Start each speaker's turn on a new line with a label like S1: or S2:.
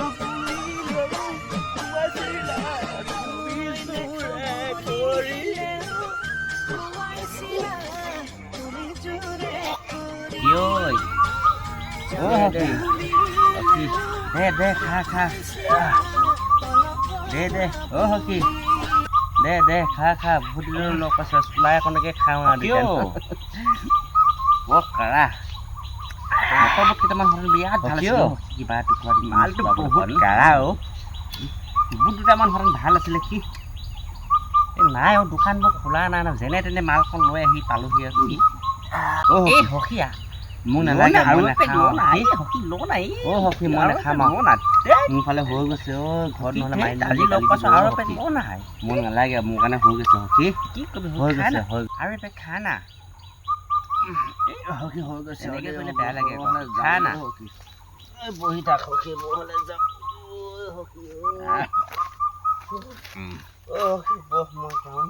S1: Yoi. Oh, Hoki. Hoki. Deh, kha. Deh. Oh, Hoki. Deh, kha. Budilo lo pas sebelah koneke khawa di kan. Wah, kalah. Apa kita mah orang lihat halas lo. Kiba tu kuat mal tu বহুত kalah oh. Ibu দুটামান হৰণ ভাল আছিলে কি এই নাই আৰু দোকানবোৰ খোলা নাই না যেনে তেনে মালখন লৈ আহি পালোহি আৰু কি এই হকিয়া মোক নালাগে আৰু নাই হকি লো নাই অ হকি মই নাখাম মোৰ ফালে হৈ গৈছে অ ঘৰত নহলে মাৰি আজি লগ পাছ আৰু পেট লো নাই মোক নালাগে মোৰ কাৰণে হৈ গৈছে হকি কি কবি হৈ গৈছে আৰু পেট খা না হকি হৈ গৈছে এনেকৈ কৰিলে বেয়া লাগে খা না বহি থাক হকি বহলে যাম hockey Oh, boh mau tahu.